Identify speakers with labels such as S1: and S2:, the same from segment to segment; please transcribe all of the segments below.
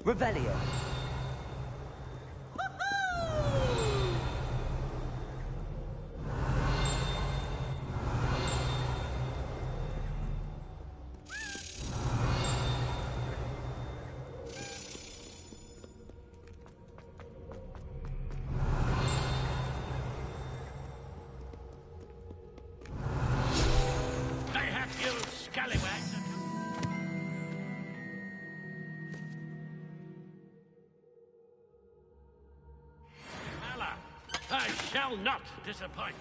S1: Revelio.
S2: I shall not disappoint.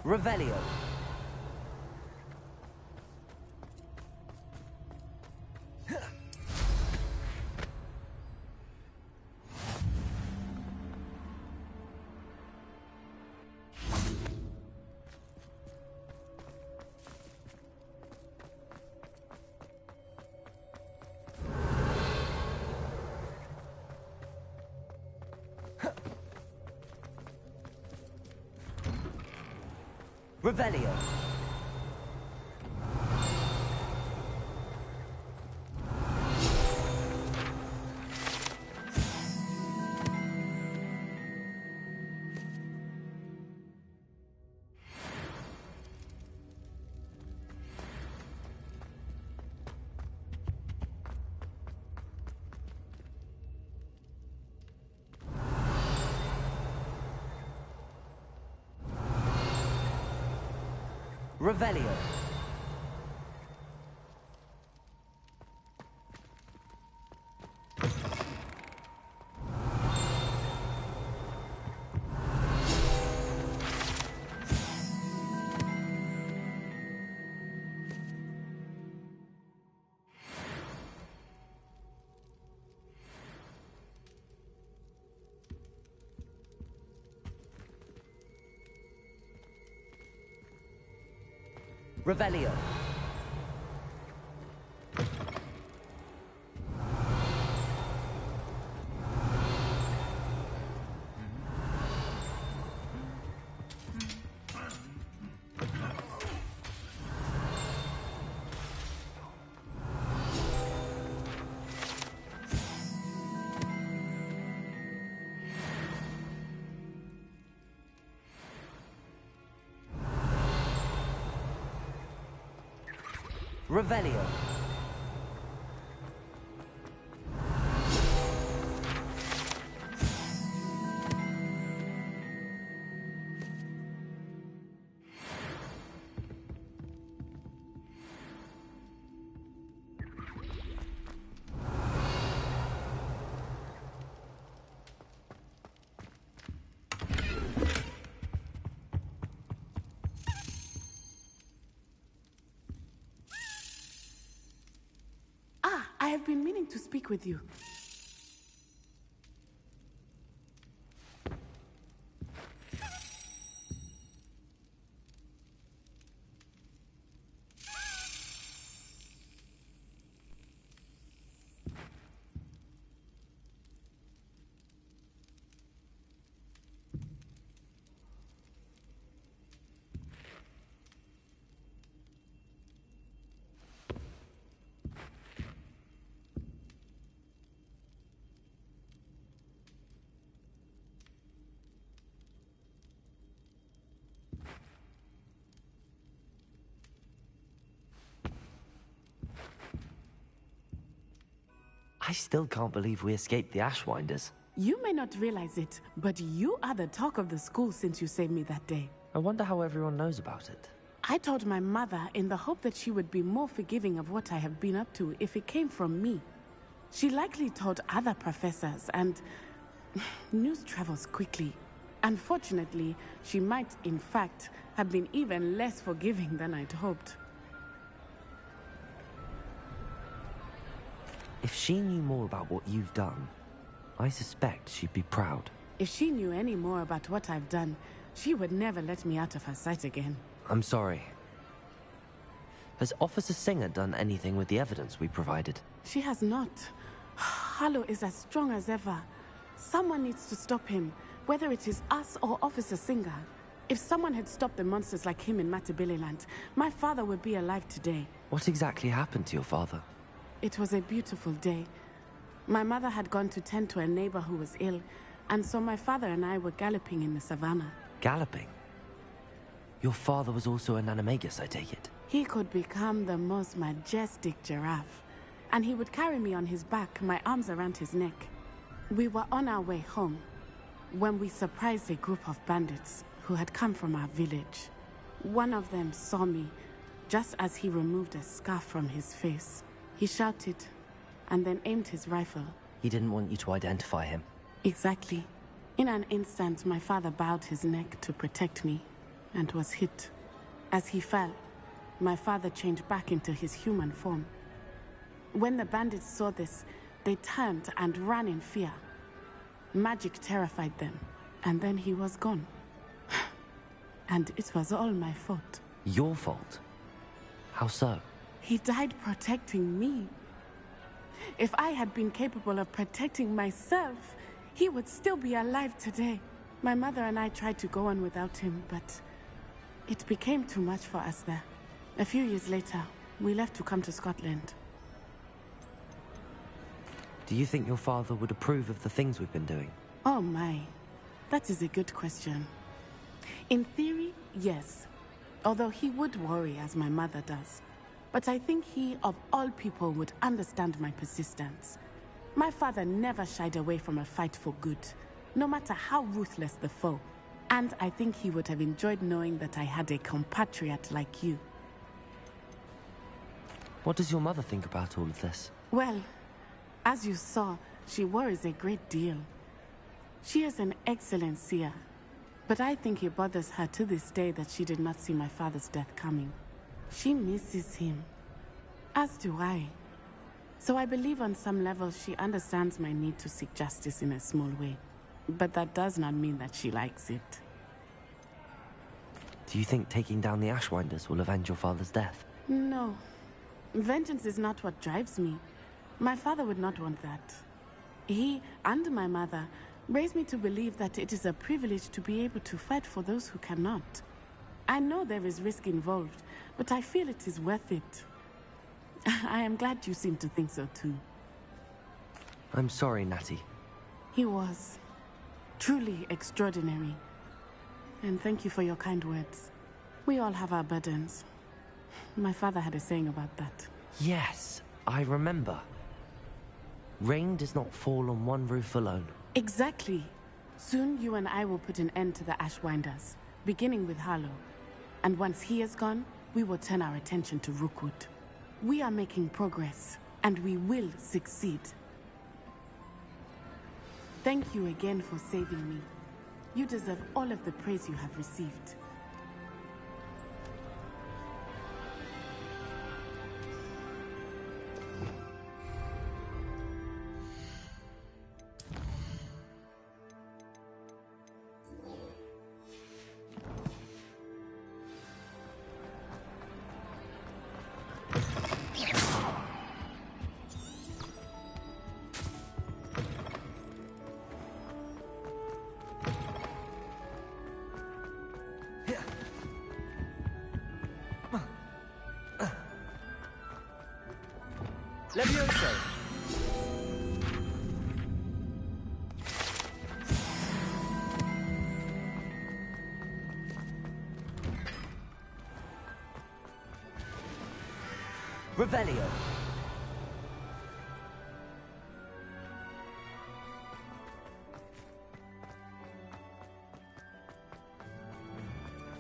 S1: Revelio. Revelio. Revelio. Revelio. Revelio.
S3: I have been meaning to speak with you.
S1: I still can't believe we escaped the Ashwinders.
S3: You may not realize it, but you are the talk of the school since you saved me that day.
S1: I wonder how everyone knows about it.
S3: I told my mother in the hope that she would be more forgiving of what I have been up to if it came from me. She likely told other professors, and news travels quickly. Unfortunately, she might, in fact, have been even less forgiving than I'd hoped.
S1: If she knew more about what you've done, I suspect she'd be proud.
S3: If she knew any more about what I've done, she would never let me out of her sight again.
S1: I'm sorry. Has Officer Singer done anything with the evidence we provided?
S3: She has not. Harlow is as strong as ever. Someone needs to stop him, whether it is us or Officer Singer. If someone had stopped the monsters like him in Matabeleland, my father would be alive today.
S1: What exactly happened to your father?
S3: It was a beautiful day. My mother had gone to tend to a neighbor who was ill, and so my father and I were galloping in the savannah.
S1: Galloping? Your father was also an animagus, I take it?
S3: He could become the most majestic giraffe, and he would carry me on his back, my arms around his neck. We were on our way home when we surprised a group of bandits who had come from our village. One of them saw me just as he removed a scarf from his face. He shouted and then aimed his rifle.
S1: He didn't want you to identify him.
S3: Exactly. In an instant, my father bowed his neck to protect me and was hit. As he fell, my father changed back into his human form. When the bandits saw this, they turned and ran in fear. Magic terrified them, and then he was gone. And it was all my fault.
S1: Your fault? How so?
S3: He died protecting me. If I had been capable of protecting myself, he would still be alive today. My mother and I tried to go on without him, but it became too much for us there. A few years later, we left to come to Scotland.
S1: Do you think your father would approve of the things we've been doing?
S3: Oh my, that is a good question. In theory, yes. Although he would worry, as my mother does. But I think he, of all people, would understand my persistence. My father never shied away from a fight for good, no matter how ruthless the foe. And I think he would have enjoyed knowing that I had a compatriot like you.
S1: What does your mother think about all of this?
S3: Well, as you saw, she worries a great deal. She is an excellent seer, but I think it bothers her to this day that she did not see my father's death coming. She misses him, as do I. So I believe on some level she understands my need to seek justice in a small way. But that does not mean that she likes it.
S1: Do you think taking down the Ashwinders will avenge your father's death?
S3: No. Vengeance is not what drives me. My father would not want that. He and my mother raised me to believe that it is a privilege to be able to fight for those who cannot. I know there is risk involved, but I feel it is worth it. I am glad you seem to think so too.
S1: I'm sorry, Natty.
S3: He was truly extraordinary. And thank you for your kind words. We all have our burdens. My father had a saying about that.
S1: Yes, I remember. Rain does not fall on one roof alone.
S3: Exactly. Soon you and I will put an end to the Ashwinders, beginning with Harlow. And once he is gone, we will turn our attention to Rookwood. We are making progress, and we will succeed. Thank you again for saving me. You deserve all of the praise you have received.
S1: Levioso! Revelio!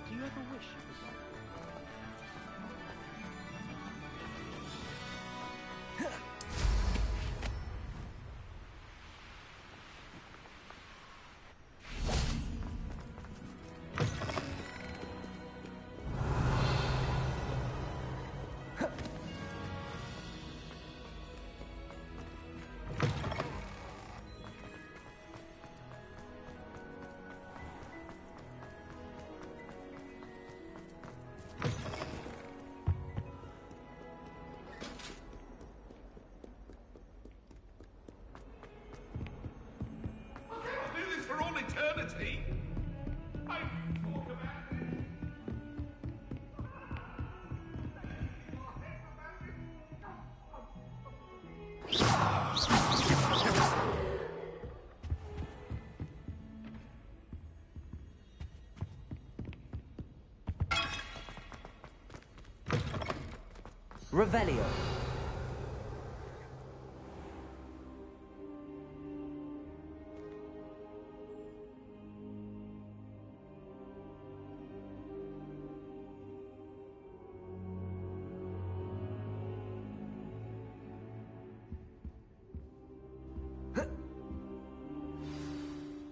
S2: Do you ever wish you could
S1: Revelio.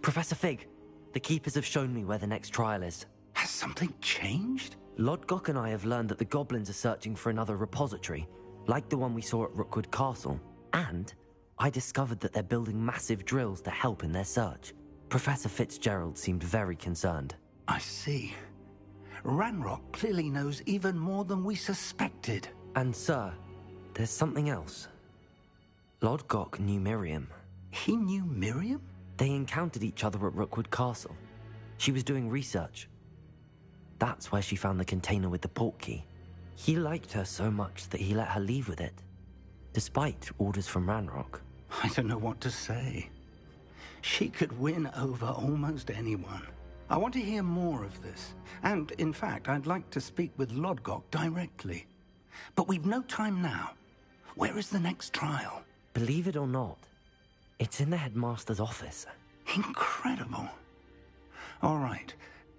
S1: Professor Fig, the Keepers have shown me where the next trial is.
S4: Has something changed?
S1: Lodgok and I have learned that the goblins are searching for another repository, like the one we saw at Rookwood Castle. And I discovered that they're building massive drills to help in their search. Professor Fitzgerald seemed very concerned.
S4: I see. Ranrock clearly knows even more than we suspected.
S1: And sir, there's something else. Lodgok knew Miriam.
S4: He knew Miriam?
S1: They encountered each other at Rookwood Castle. She was doing research. That's where she found the container with the portkey. He liked her so much that he let her leave with it, despite orders from Ranrock.
S4: I don't know what to say. She could win over almost anyone. I want to hear more of this. And, in fact, I'd like to speak with Lodgok directly. But we've no time now. Where is the next trial?
S1: Believe it or not, it's in the headmaster's office.
S4: Incredible. All right.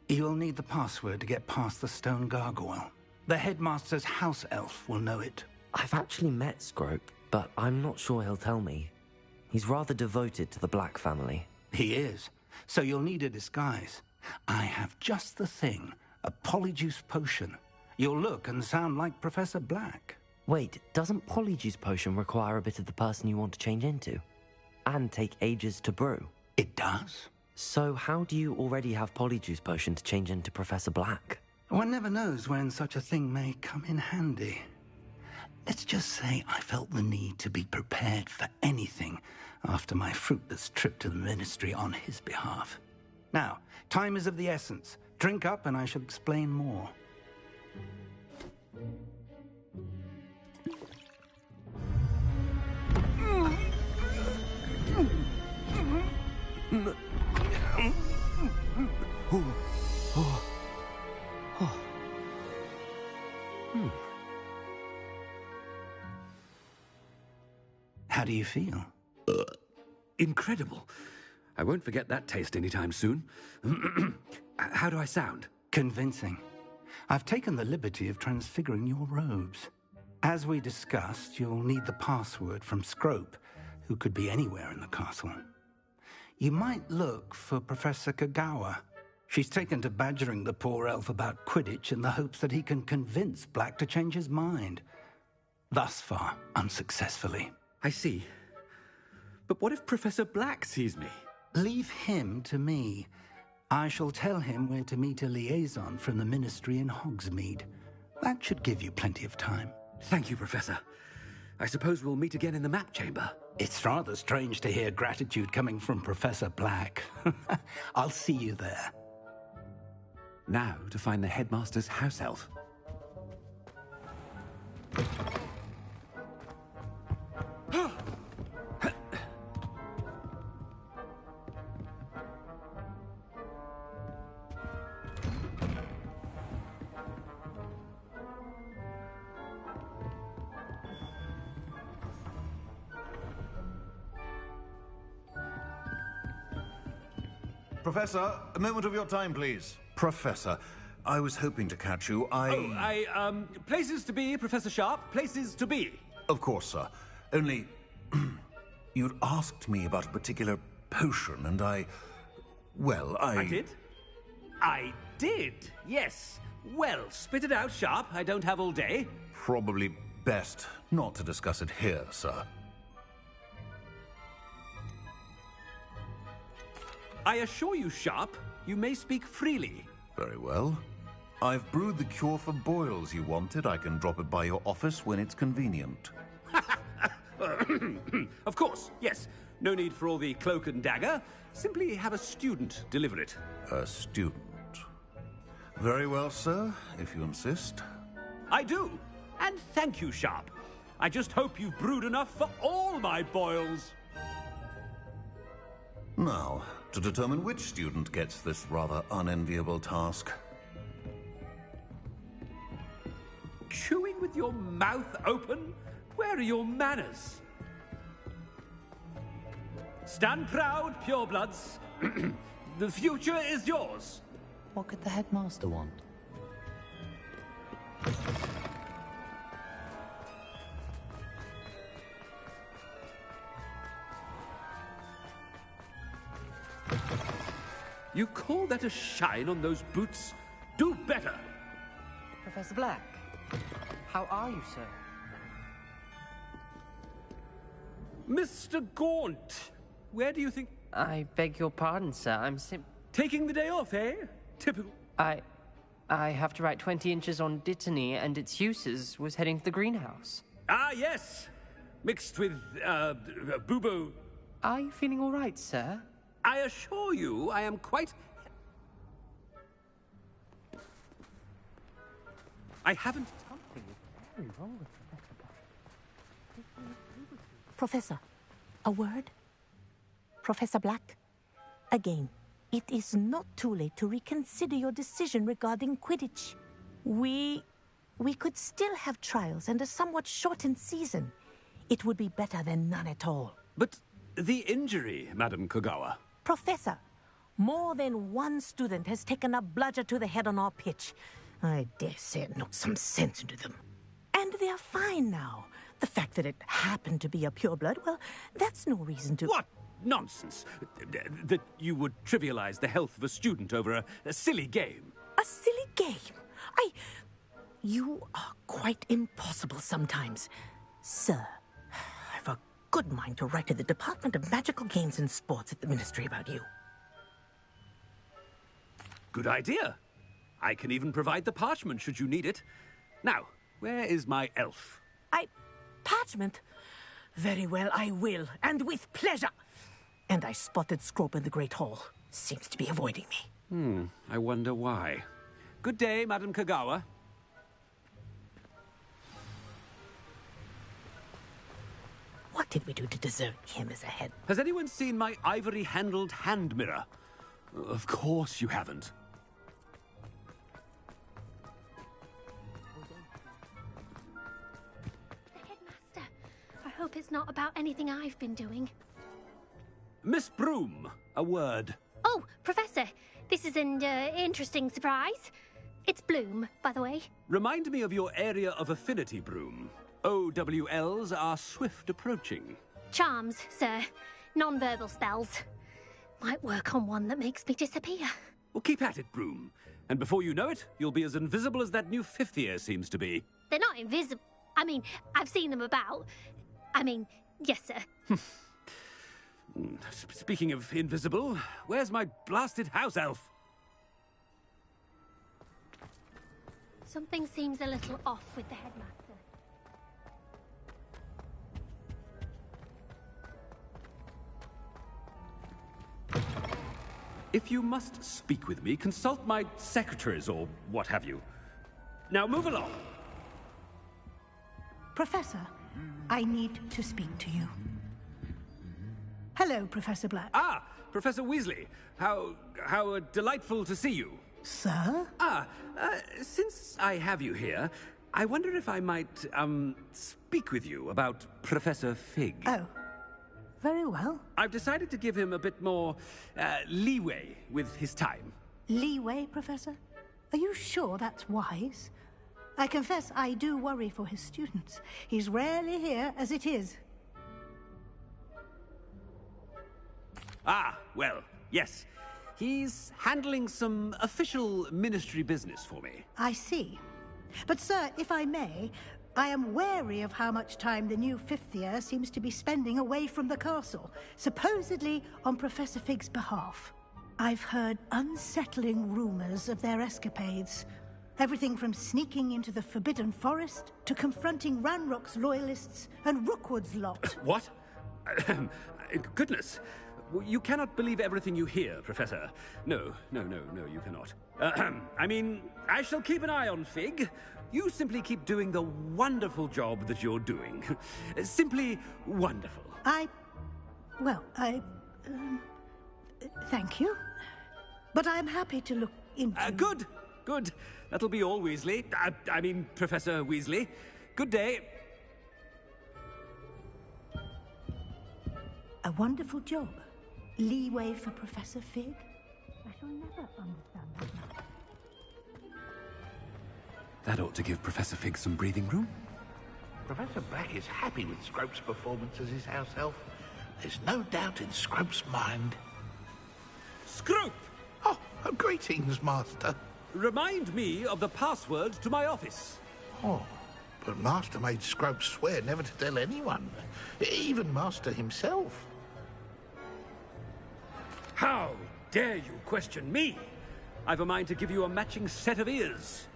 S4: You'll need the password to get past the stone gargoyle. The headmaster's house elf will know it.
S1: I've actually met Scrope, but I'm not sure he'll tell me. He's rather devoted to the Black family.
S4: He is. So you'll need a disguise. I have just the thing. A polyjuice potion. You'll look and sound like Professor Black.
S1: Wait, doesn't Polyjuice Potion require a bit of the person you want to change into? And take ages to brew?
S4: It does.
S1: So how do you already have Polyjuice Potion to change into Professor Black?
S4: One never knows when such a thing may come in handy. Let's just say I felt the need to be prepared for anything after my fruitless trip to the Ministry on his behalf. Now, time is of the essence. Drink up and I shall explain more. How do you feel?
S5: Incredible. I won't forget that taste anytime soon. How do I sound?
S4: Convincing. I've taken the liberty of transfiguring your robes. As we discussed, you'll need the password from Scrope, who could be anywhere in the castle. You might look for Professor Kagawa. She's taken to badgering the poor elf about Quidditch in the hopes that he can convince Black to change his mind. Thus far, unsuccessfully.
S5: I see. But what if Professor Black sees me?
S4: Leave him to me. I shall tell him where to meet a liaison from the Ministry in Hogsmeade. That should give you plenty of time.
S5: Thank you, Professor. I suppose we'll meet again in the map chamber.
S4: It's rather strange to hear gratitude coming from Professor Black. I'll see you there.
S5: Now to find the headmaster's house elf.
S6: Professor, a moment of your time, please. Professor, I was hoping to catch you.
S5: Places to be, Professor Sharp. Places to be.
S6: Of course, sir. Only, you'd asked me about a particular potion, and I
S5: did? I did, yes. Well, spit it out, Sharp. I don't have all day.
S6: Probably best not to discuss it here, sir.
S5: I assure you, Sharp, you may speak freely.
S6: Very well. I've brewed the cure for boils you wanted. I can drop it by your office when it's convenient.
S5: Of course, yes. No need for all the cloak and dagger. Simply have a student deliver it.
S6: A student. Very well, sir, if you insist.
S5: I do. And thank you, Sharp. I just hope you've brewed enough for all my boils.
S6: Now, to determine which student gets this rather unenviable task.
S5: chewing with your mouth open? Where are your manners? Stand proud, purebloods. The future is yours.
S7: What could the headmaster want?
S5: You call that a shine on those boots? Do better!
S7: Professor Black, how are you, sir?
S5: Mr. Gaunt, where do you think...
S8: I beg your pardon, sir. I'm
S5: Taking the day off, eh? Typical.
S8: I have to write 20 inches on Dittany and its uses. Was heading to the greenhouse.
S5: Ah, yes! Mixed with, boo-boo.
S8: Are you feeling all right, sir?
S5: I assure you, I am quite... I haven't...
S8: Something is very wrong with
S9: Professor, a word? Professor Black, again, it is not too late to reconsider your decision regarding Quidditch. We could still have trials and a somewhat shortened season. It would be better than none at all.
S5: But the injury, Madam Kogawa...
S9: Professor, more than one student has taken a bludger to the head on our pitch. I dare say it knocked some sense into them. And they are fine now. The fact that it happened to be a pureblood, well, that's no reason to...
S5: What nonsense! That you would trivialize the health of a student over a silly game.
S9: A silly game? You are quite impossible sometimes. Sir, I've a good mind to write to the Department of Magical Games and Sports at the Ministry about you.
S5: Good idea. I can even provide the parchment should you need it. Now, where is my elf?
S9: Parchment? Very well, I will, and with pleasure. And I spotted Scrope in the Great Hall. Seems to be avoiding me.
S5: I wonder why. Good day, Madam Kogawa.
S9: What did we do to deserve him as a head?
S5: Has anyone seen my ivory-handled hand mirror? Of course you haven't.
S10: Headmaster, I hope it's not about anything I've been doing.
S5: Miss Broom, a word.
S10: Oh, Professor, this is an interesting surprise. It's Bloom, by the way.
S5: Remind me of your area of affinity, Broom. OWLs are swift approaching.
S10: Charms, sir. Non-verbal spells. Might work on one that makes me disappear.
S5: Well, keep at it, Broom. And before you know it, you'll be as invisible as that new fifth year seems to be.
S10: They're not invisible. I mean, I've seen them about. Yes, sir.
S5: Speaking of invisible, where's my blasted house elf?
S10: Something seems a little off with the headmaster.
S5: If you must speak with me, consult my secretaries or what have you. Now move along.
S11: Professor, I need to speak to you. Hello, Professor Black.
S5: Ah, Professor Weasley. How delightful to see you.
S11: Sir?
S5: Since I have you here, I wonder if I might, speak with you about Professor Fig.
S11: Oh, very well.
S5: I've decided to give him a bit more, leeway with his time.
S11: Leeway, Professor? Are you sure that's wise? I confess I do worry for his students. He's rarely here as it is.
S5: Ah, well, yes. He's handling some official ministry business for me.
S11: I see. But, sir, if I may, I am wary of how much time the new fifth year seems to be spending away from the castle, supposedly on Professor Fig's behalf. I've heard unsettling rumors of their escapades. Everything from sneaking into the Forbidden Forest to confronting Ranrock's loyalists and Rookwood's lot.
S5: What? Goodness. You cannot believe everything you hear, Professor. No, you cannot. I shall keep an eye on Fig. You simply keep doing the wonderful job that you're doing. Simply wonderful.
S11: Thank you. But I'm happy to look into...
S5: Good. That'll be all, Weasley. I mean, Professor Weasley. Good day.
S11: A wonderful job. Leeway for Professor Fig? I shall never understand that now.
S5: That ought to give Professor Fig some breathing room.
S12: Professor Black is happy with Scrope's performance as his house elf. There's no doubt in Scrope's mind.
S5: Scrope!
S12: Oh, greetings, Master.
S5: Remind me of the password to my office.
S12: Oh, but Master made Scrope swear never to tell anyone, even Master himself.
S5: How dare you question me? I've a mind to give you a matching set of ears.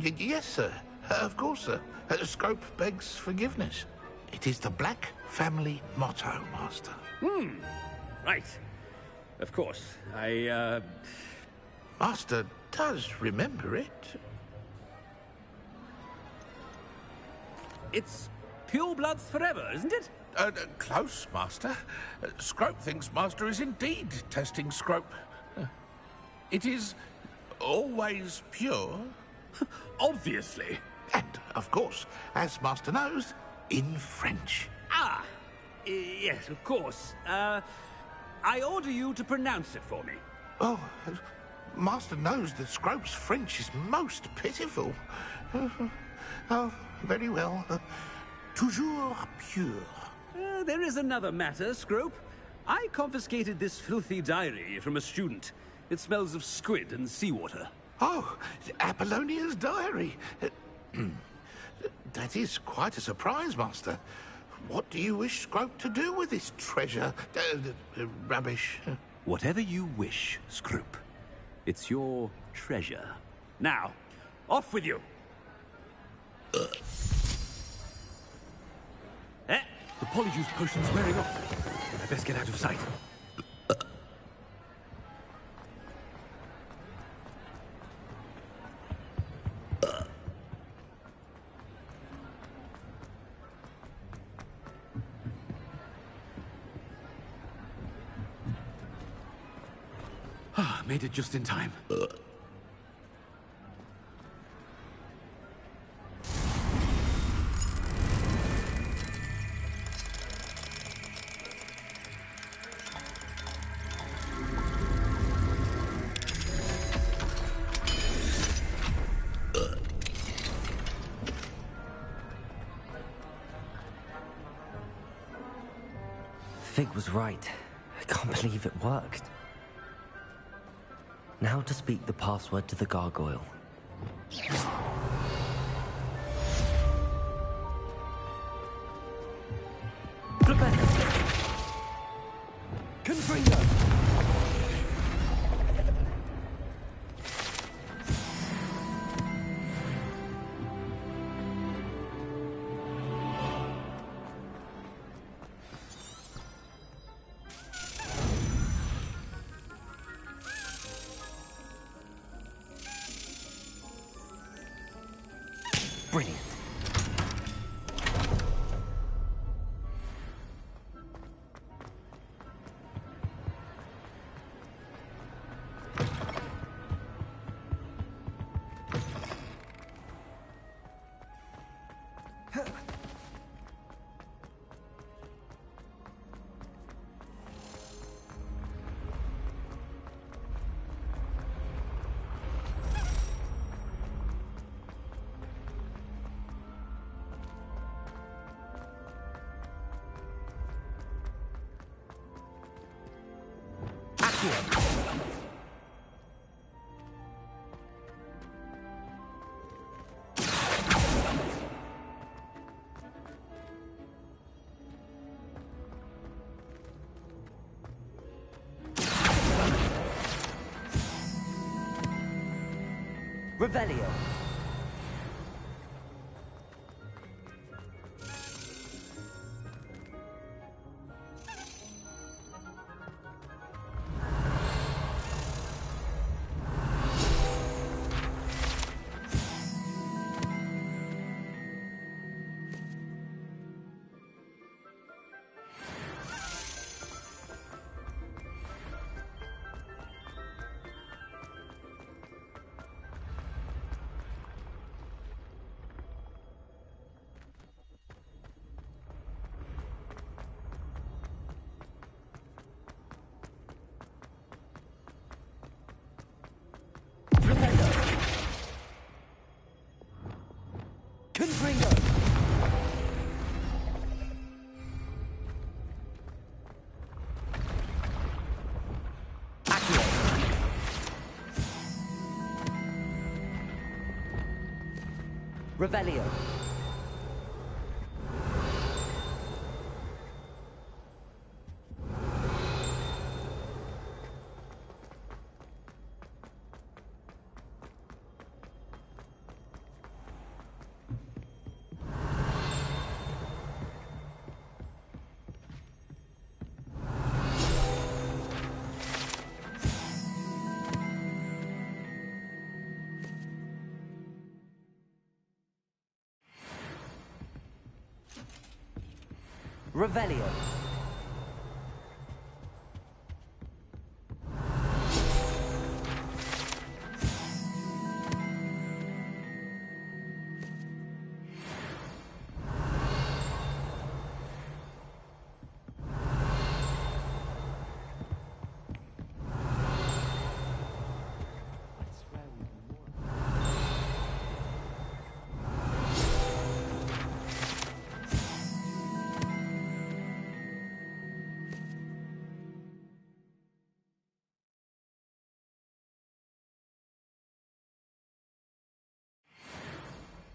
S12: Yes, sir. Of course, sir. Scrope begs forgiveness. It is the Black family motto, Master.
S5: Right. Of course.
S12: Master does remember it.
S5: It's pure bloods forever, isn't it?
S12: Close, Master. Scrope thinks Master is indeed testing Scrope. It is always pure.
S5: Obviously.
S12: And, of course, as Master knows, in French.
S5: Yes, of course. I order you to pronounce it for me.
S12: Oh, Master knows that Scrope's French is most pitiful. Oh, very well. Toujours pure.
S5: There is another matter, Scrope. I confiscated this filthy diary from a student. It smells of squid and seawater.
S12: Oh, Apollonia's diary. That is quite a surprise, Master. What do you wish Scrope to do with this treasure? Rubbish.
S5: Whatever you wish, Scrope. It's your treasure. Now, off with you. The polyjuice potion's wearing off. I best get out of sight. Made it just in time.
S1: Fig was right. I can't believe it worked. Now to speak the password to the gargoyle.
S5: Confringo!
S1: Brilliant. Revelio. Revelio. Revelio.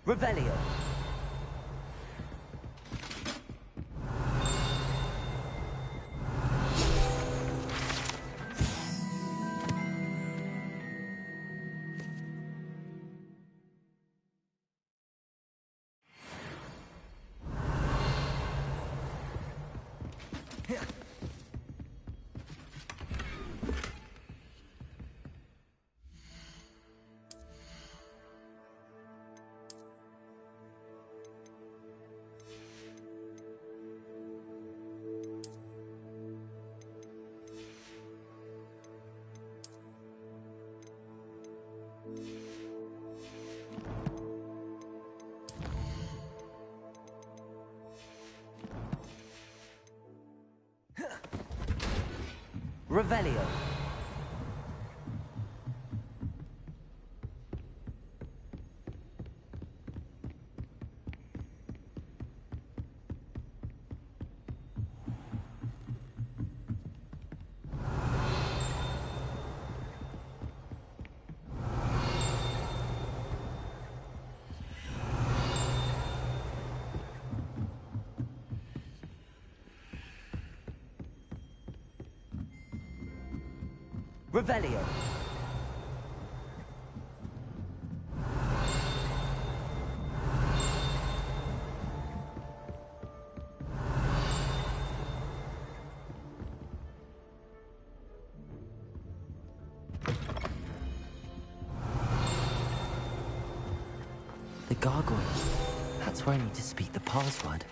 S1: Revelio. Revelio. Revelio. The gargoyle. That's where I need to speak the password.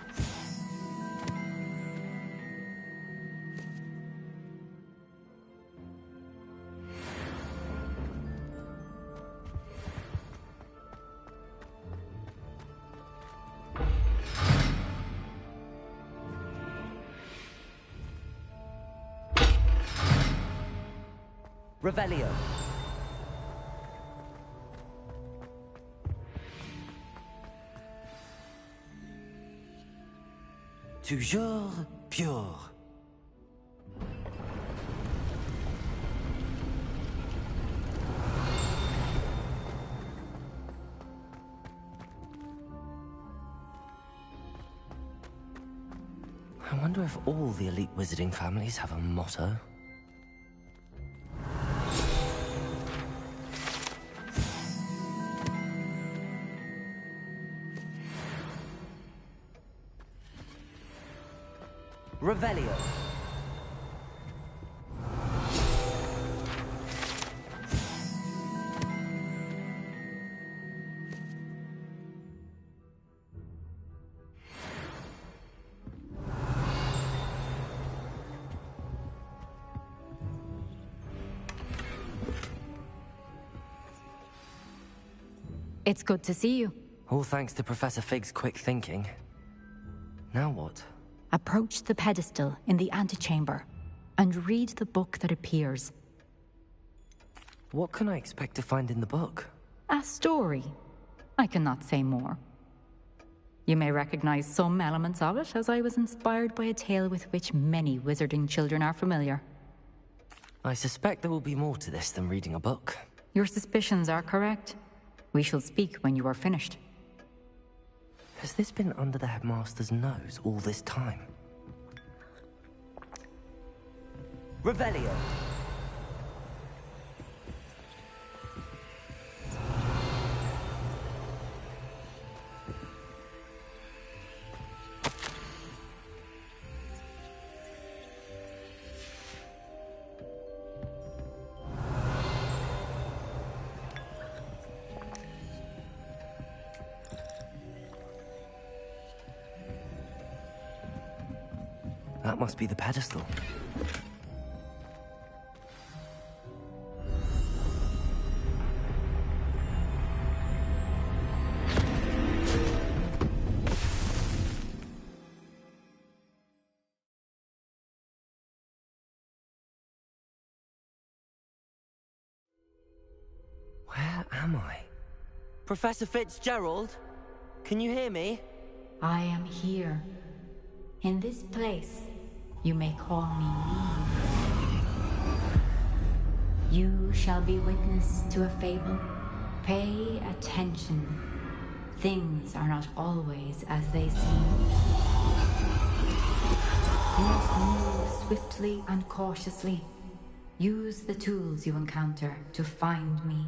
S1: Revelio. Toujours pure. I wonder if all the elite wizarding families have a motto. Revelio.
S13: It's good to see you.
S1: All thanks to Professor Fig's quick thinking. Now what?
S13: Approach the pedestal in the antechamber and read the book that appears.
S1: What can I expect to find in the book?
S13: A story. I cannot say more. You may recognize some elements of it, as I was inspired by a tale with which many wizarding children are familiar.
S1: I suspect there will be more to this than reading a book.
S13: Your suspicions are correct. We shall speak when you are finished.
S1: Has this been under the headmaster's nose all this time? Revelio! That must be the pedestal. Where am I? Professor Fitzgerald? Can you hear me?
S13: I am here. In this place, you may call me Eve. You shall be witness to a fable. Pay attention. Things are not always as they seem. You must move swiftly and cautiously. Use the tools you encounter to find me.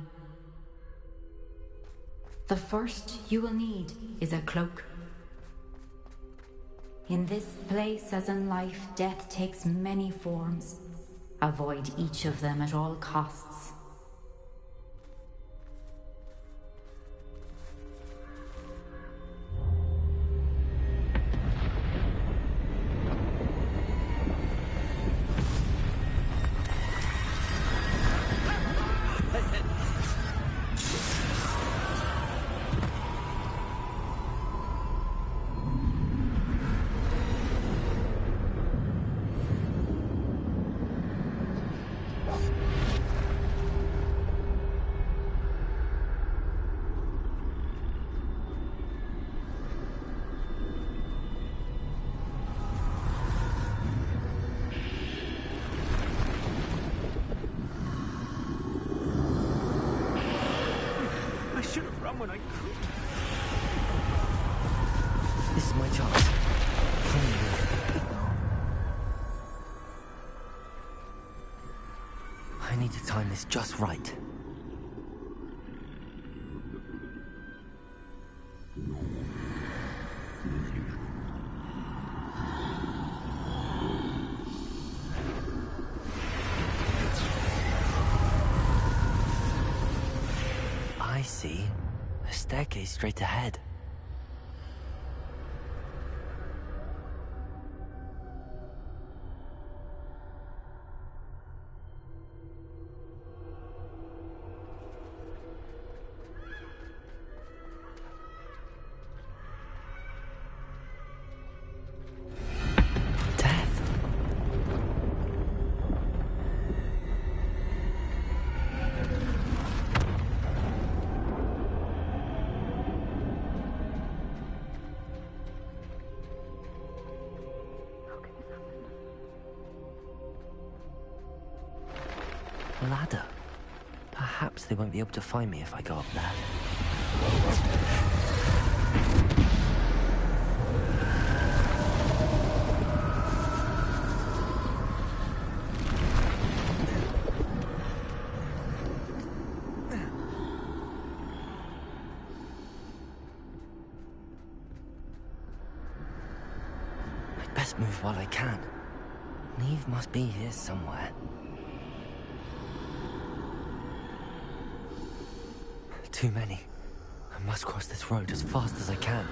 S13: The first you will need is a cloak. In this place, as in life, death takes many forms. Avoid each of them at all costs.
S2: When I could.
S1: This is my chance. I need to time this just right. I see. A staircase straight ahead. Ladder. Perhaps they won't be able to find me if I go up there. I'd best move while I can. Neve must be here somewhere. Too many. I must cross this road as fast as I can.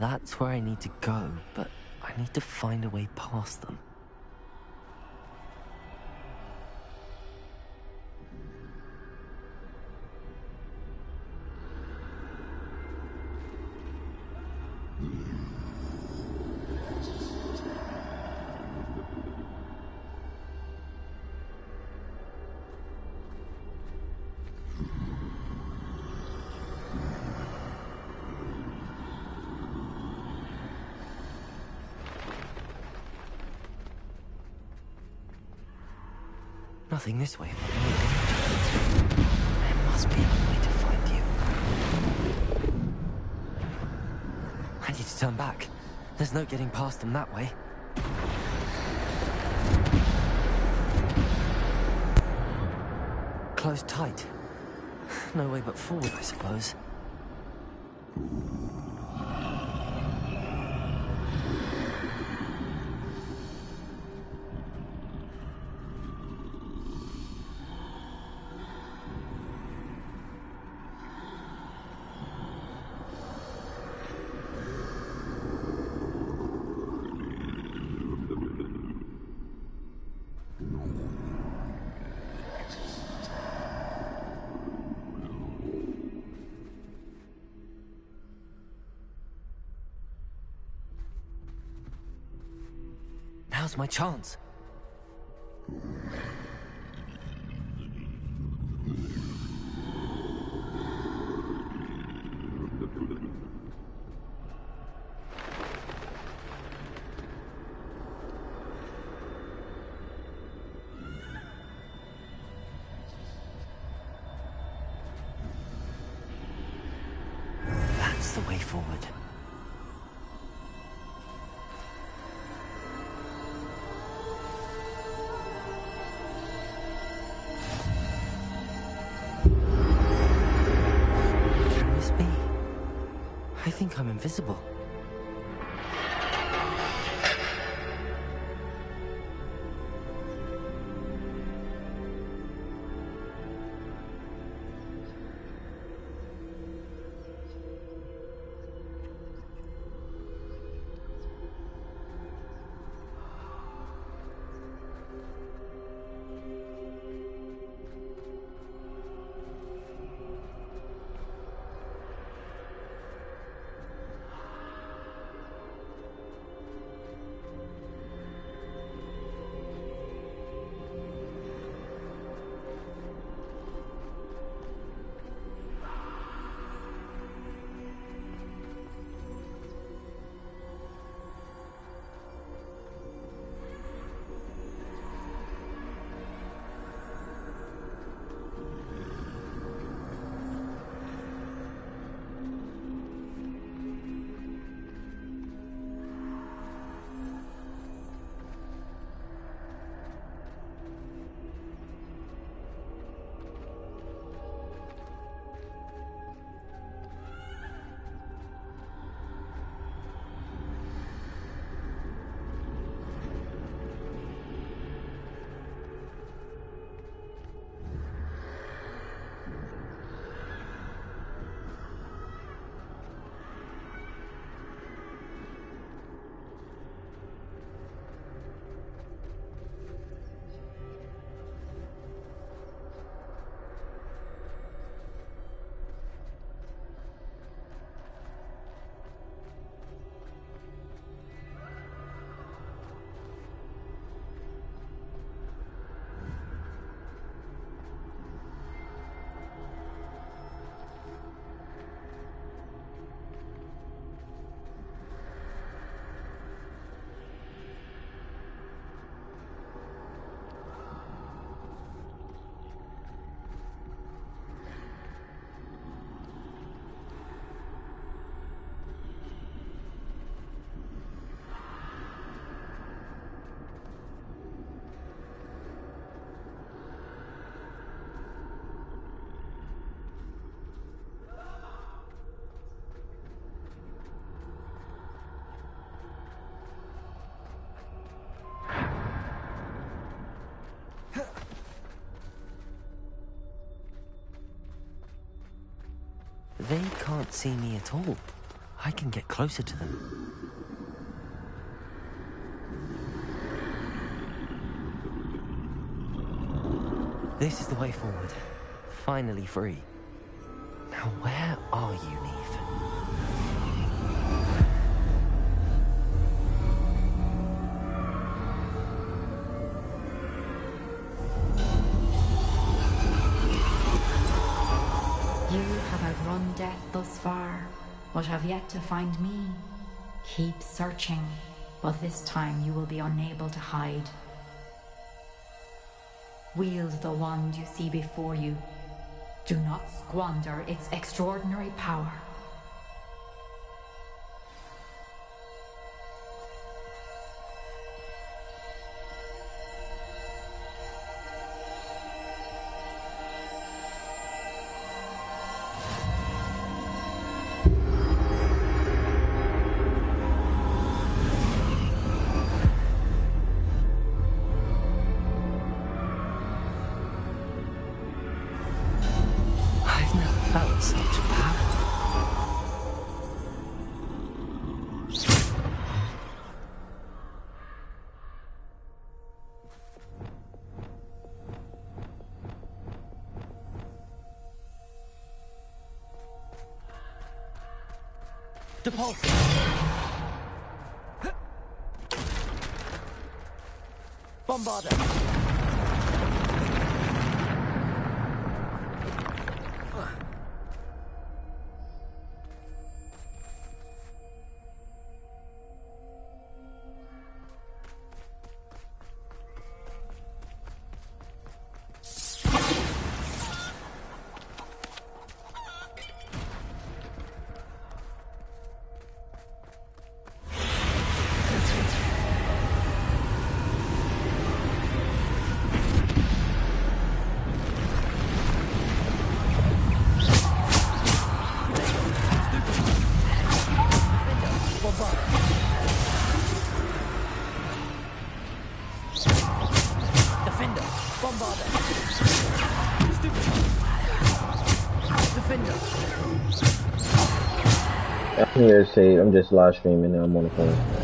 S1: That's where I need to go, but I need to find a way past them. nothing this way. There must be another way to find you. I need to turn back. There's no getting past them that way. Closed tight. No way but forward, I suppose. Now's my chance. That's the way forward. I think I'm invisible. They can't see me at all. I can get closer to them. This is the way forward. Finally free. Now where are you, Neve?
S13: You have outrun death thus far, but have yet to find me. Keep searching, but this time you will be unable to hide. Wield the wand you see before you. Do not squander its extraordinary power.
S1: I've never felt such power. Depulse. Bombarder.
S14: I'm here to say I'm just live streaming and I'm on the phone.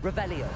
S1: Revelio.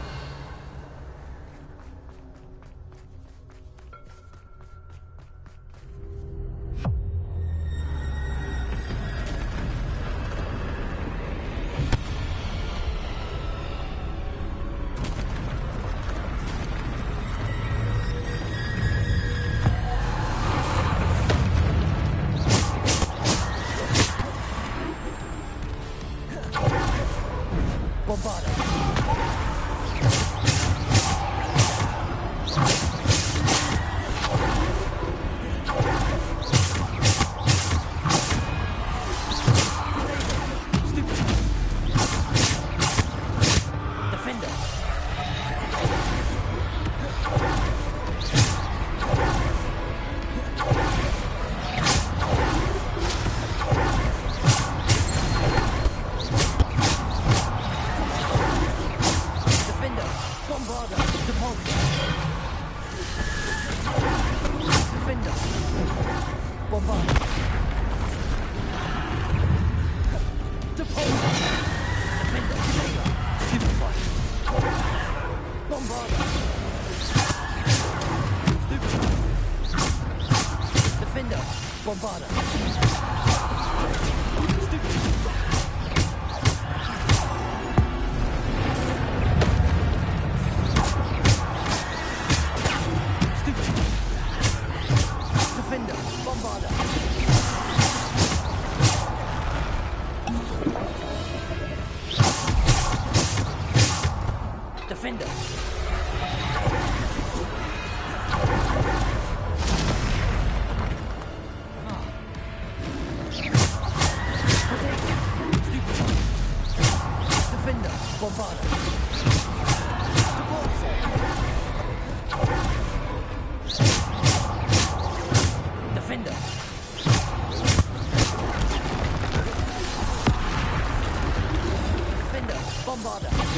S1: Defender. Defender. Bombarder. Defender. Defender. Bombarder.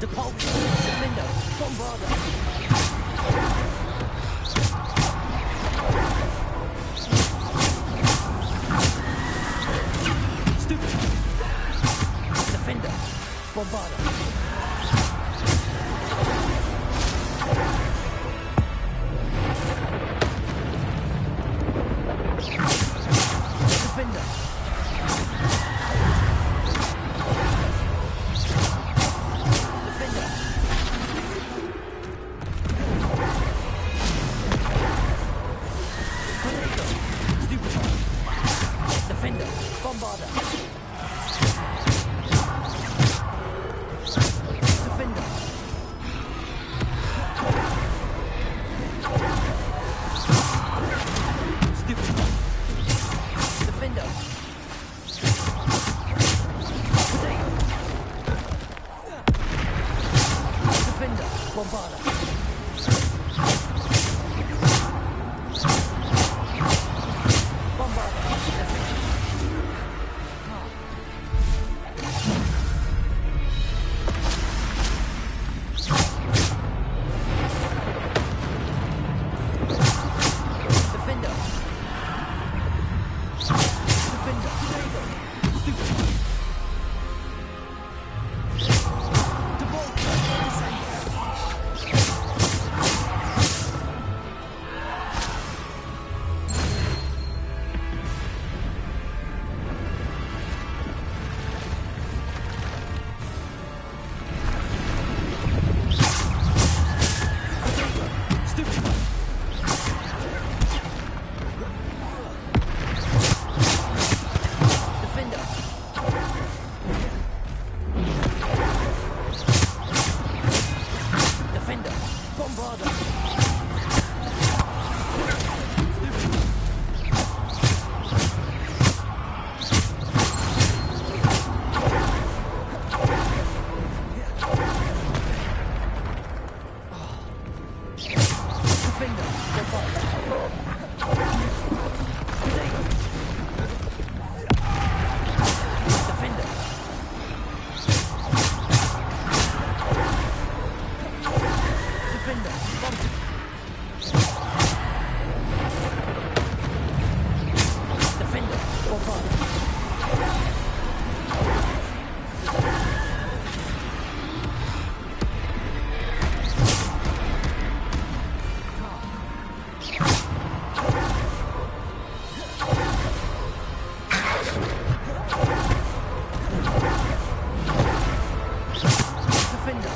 S1: Depulsor, Defender, Bombarder. Defender, Bombarder. Defender. Defender. Potato. Stupid. Defender, Bombarder. Defender. Stupid. Defender. Potato. Defender. Bombarder. Bombarder. Defender. Defender. Stupid. Defender. Defender. Bombarder. Defender. Bombarder. Defender. Defender. Defender. Bombarder. Defender.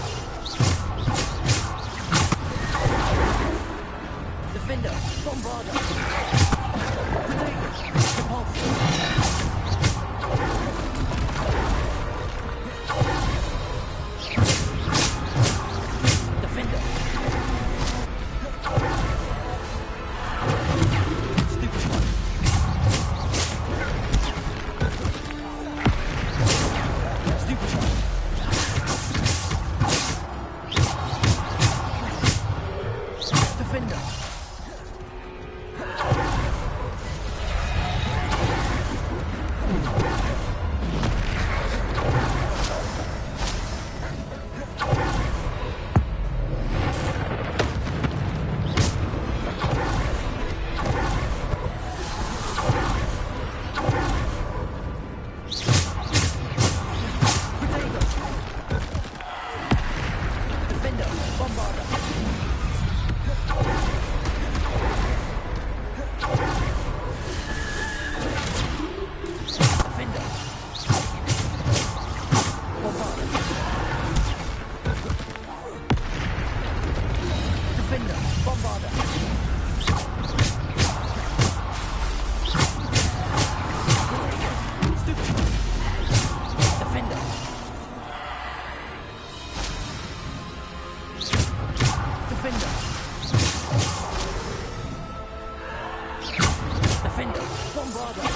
S1: Defender. Bombarder. Depulsor. Defender. Stupid. Stupid. Defender. Defender. Bombarder. Defender. Bombarder. Defender. Bombarder. Stupid. Defender. Defender. Defender. Bombarder.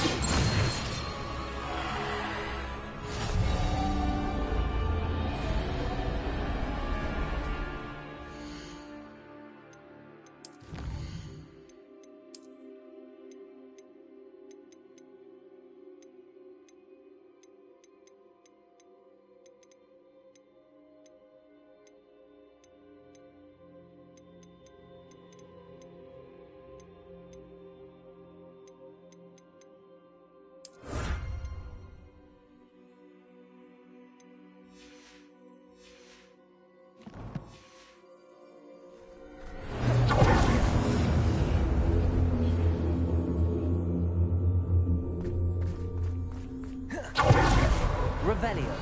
S1: Revelio.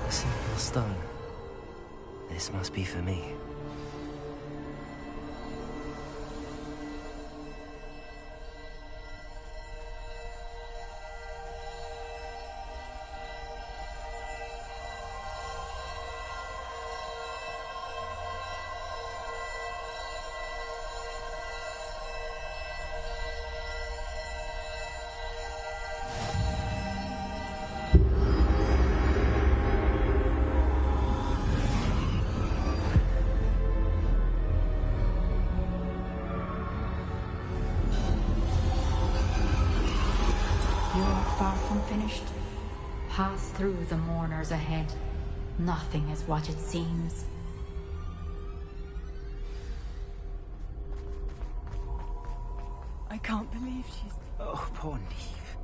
S1: A simple stone. This must be for me.
S13: You are far from finished. Pass through the mourners ahead. Nothing is what it seems.
S15: I can't believe she's...
S2: Oh, poor Neve.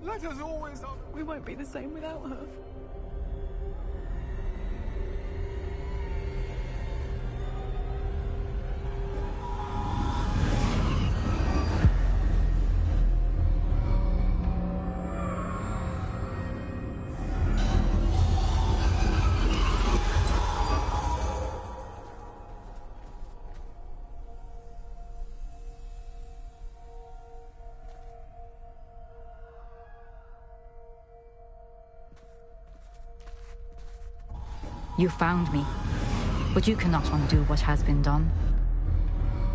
S15: Let us always... We won't be the same without her.
S13: You found me, but you cannot undo what has been done.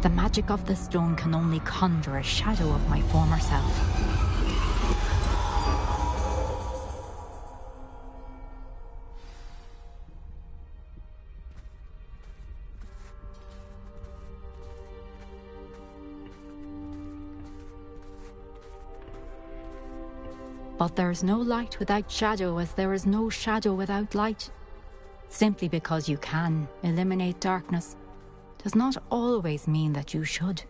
S13: The magic of the stone can only conjure a shadow of my former self. But there is no light without shadow, as there is no shadow without light. Simply because you can eliminate darkness does not always mean that you should.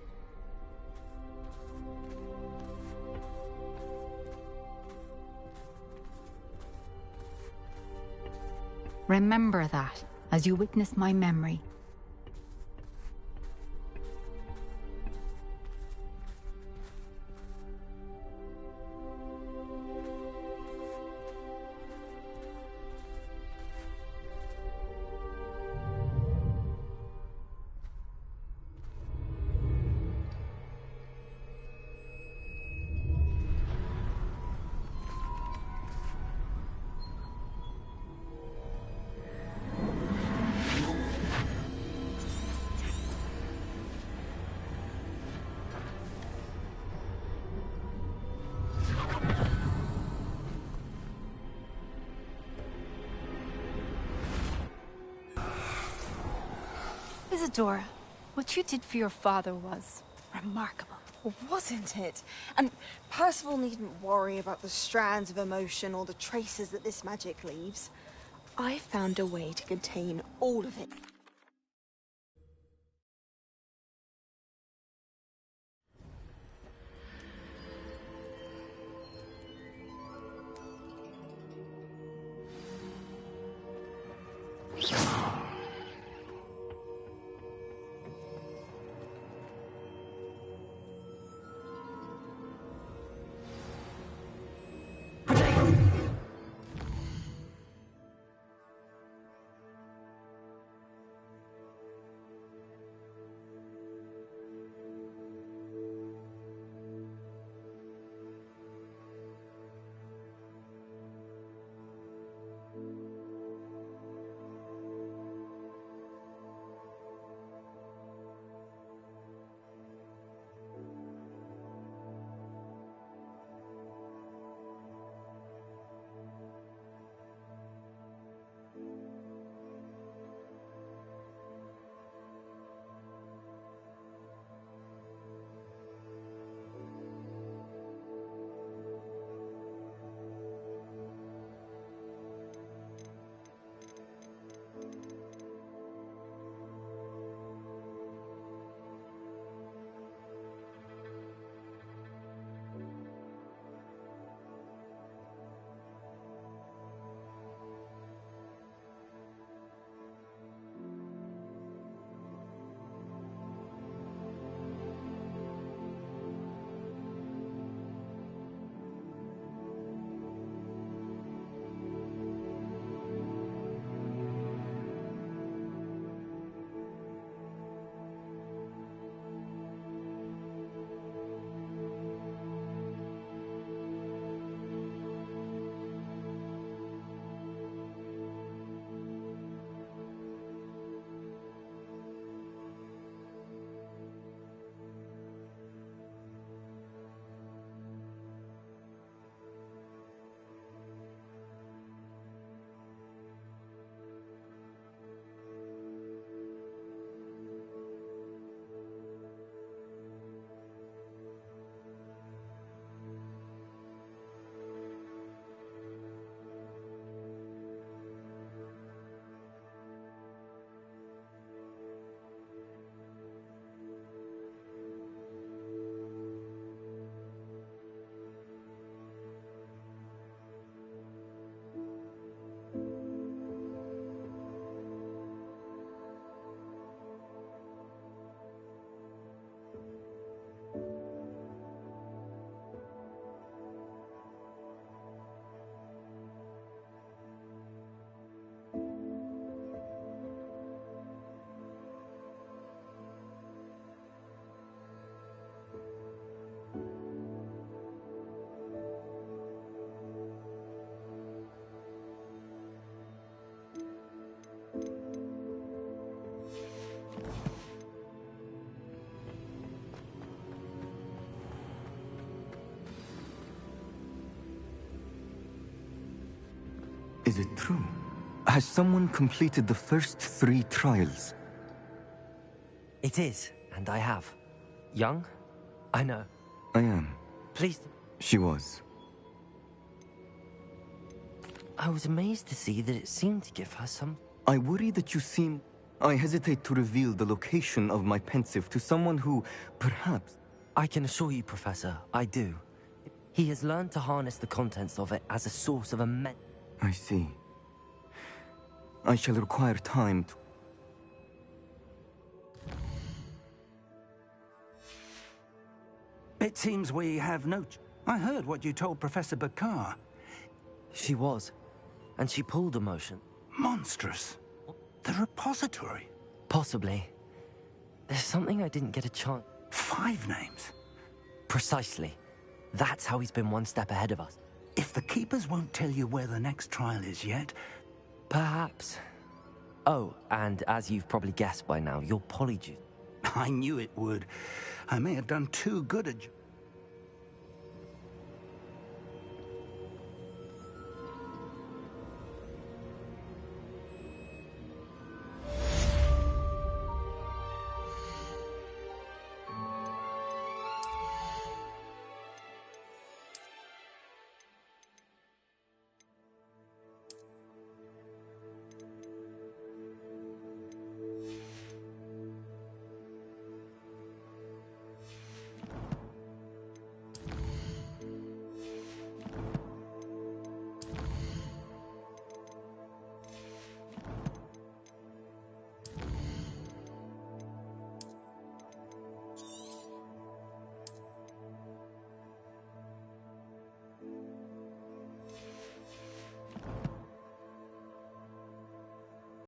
S13: Remember that as you witness my memory.
S16: Isadora, what you did for your father was remarkable.
S17: Wasn't it? And Percival needn't worry about the strands of emotion or the traces that this magic leaves. I found a way to contain all of it.
S18: Is it true? Has someone completed the first 3 trials?
S1: It is, and I have. Young? I know.
S18: I am.
S1: Please.
S18: She was.
S1: I was amazed to see that it seemed to give her some...
S18: I worry that you seem... I hesitate to reveal the location of my pensive to someone who, perhaps...
S1: I can assure you, Professor, I do. He has learned to harness the contents of it as a source of immense...
S18: I see. I shall require time to...
S4: It seems we have no... I heard what you told Professor Bakar.
S1: She was. And she pulled a motion.
S4: Monstrous. The repository.
S1: Possibly. There's something I didn't get a chance...
S4: 5 names?
S1: Precisely. That's how he's been one step ahead of us.
S4: If the Keepers won't tell you where the next trial is yet...
S1: Perhaps. Oh, and as you've probably guessed by now, you're polyjuice.
S4: I knew it would. I may have done too good a...